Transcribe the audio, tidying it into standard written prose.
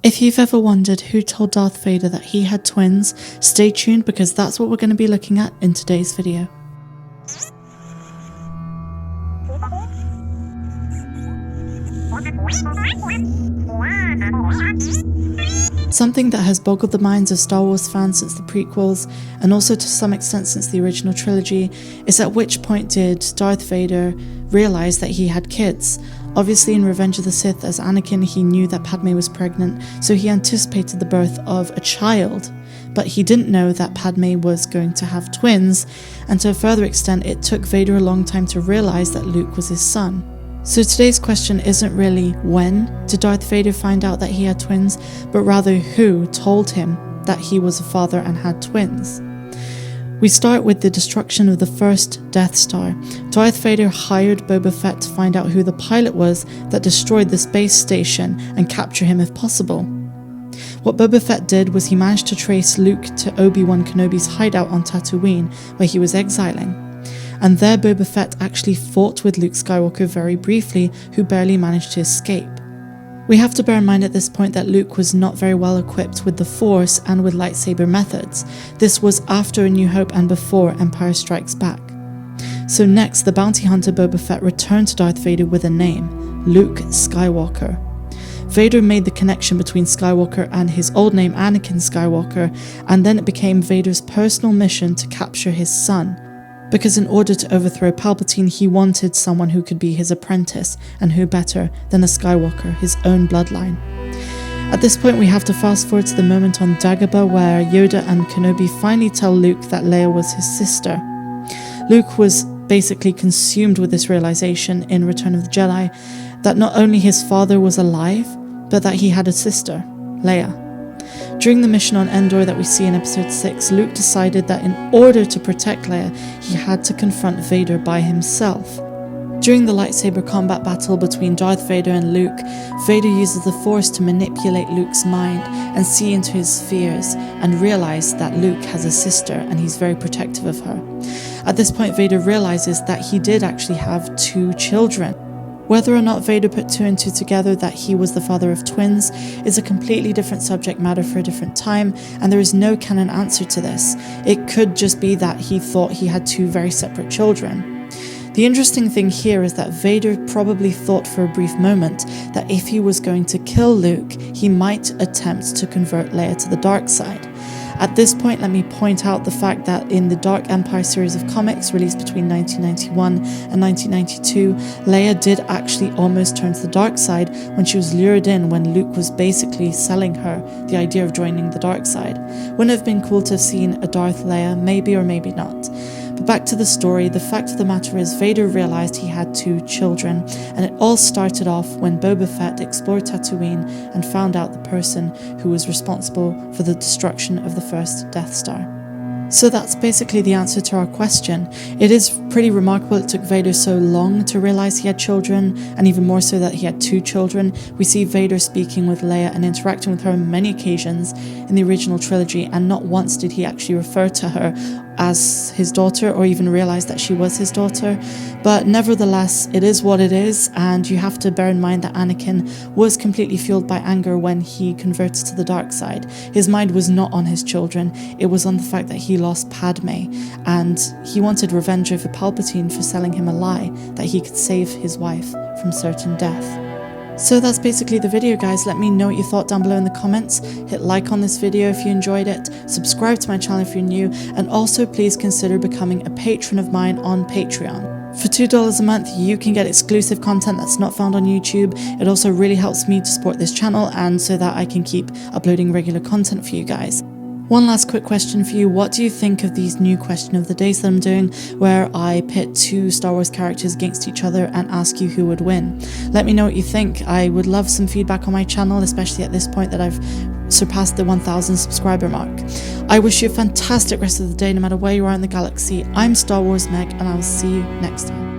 If you've ever wondered who told Darth Vader that he had twins, stay tuned because that's what we're going to be looking at in today's video. Something that has boggled the minds of Star Wars fans since the prequels, and also to some extent since the original trilogy, is at which point did Darth Vader realize that he had kids. Obviously in Revenge of the Sith, as Anakin, he knew that Padme was pregnant, so he anticipated the birth of a child, but he didn't know that Padme was going to have twins, and to a further extent it took Vader a long time to realize that Luke was his son. So today's question isn't really when did Darth Vader find out that he had twins, but rather who told him that he was a father and had twins. We start with the destruction of the first Death Star. Darth Vader hired Boba Fett to find out who the pilot was that destroyed the space station and capture him if possible. What Boba Fett did was he managed to trace Luke to Obi Wan Kenobi's hideout on Tatooine, where he was exiling. And there Boba Fett actually fought with Luke Skywalker very briefly, who barely managed to escape. We have to bear in mind at this point that Luke was not very well equipped with the Force and with lightsaber methods. This was after A New Hope and before Empire Strikes Back. So next, the bounty hunter Boba Fett returned to Darth Vader with a name, Luke Skywalker. Vader made the connection between Skywalker and his old name Anakin Skywalker, and then it became Vader's personal mission to capture his son. Because in order to overthrow Palpatine, he wanted someone who could be his apprentice, and who better than a Skywalker, his own bloodline. At this point we have to fast forward to the moment on Dagobah where Yoda and Kenobi finally tell Luke that Leia was his sister. Luke was basically consumed with this realization in Return of the Jedi, that not only his father was alive, but that he had a sister, Leia. During the mission on Endor that we see in episode 6, Luke decided that in order to protect Leia, he had to confront Vader by himself. During the lightsaber combat battle between Darth Vader and Luke, Vader uses the Force to manipulate Luke's mind and see into his fears and realize that Luke has a sister and he's very protective of her. At this point, Vader realizes that he did actually have 2 children. Whether or not Vader put 2 and 2 together that he was the father of twins is a completely different subject matter for a different time, and there is no canon answer to this. It could just be that he thought he had 2 very separate children. The interesting thing here is that Vader probably thought for a brief moment that if he was going to kill Luke, he might attempt to convert Leia to the dark side. At this point, let me point out the fact that in the Dark Empire series of comics released between 1991 and 1992, Leia did actually almost turn to the dark side when she was lured in when Luke was basically selling her the idea of joining the dark side. Wouldn't it have been cool to have seen a Darth Leia? Maybe or maybe not. But back to the story, the fact of the matter is Vader realized he had 2 children, and it all started off when Boba Fett explored Tatooine and found out the person who was responsible for the destruction of the first Death Star. So that's basically the answer to our question. It is pretty remarkable it took Vader so long to realize he had children, and even more so that he had 2 children. We see Vader speaking with Leia and interacting with her on many occasions in the original trilogy, and not once did he actually refer to her as his daughter or even realize that she was his daughter. But nevertheless, it is what it is, and you have to bear in mind that Anakin was completely fueled by anger when he converted to the dark side. His mind was not on his children, it was on the fact that he lost Padme, and he wanted revenge over Palpatine for selling him a lie that he could save his wife from certain death. So that's basically the video, guys. Let me know what you thought down below in the comments. Hit like on this video if you enjoyed it, subscribe to my channel if you're new, and also please consider becoming a patron of mine on Patreon. For $2 a month, you can get exclusive content that's not found on YouTube. It also really helps me to support this channel and so that I can keep uploading regular content for you guys. One last quick question for you. What do you think of these new question of the days that I'm doing, where I pit 2 Star Wars characters against each other and ask you who would win? Let me know what you think. I would love some feedback on my channel, especially at this point that I've surpassed the 1,000 subscriber mark. I wish you a fantastic rest of the day no matter where you are in the galaxy. I'm Star Wars Meg, and I'll see you next time.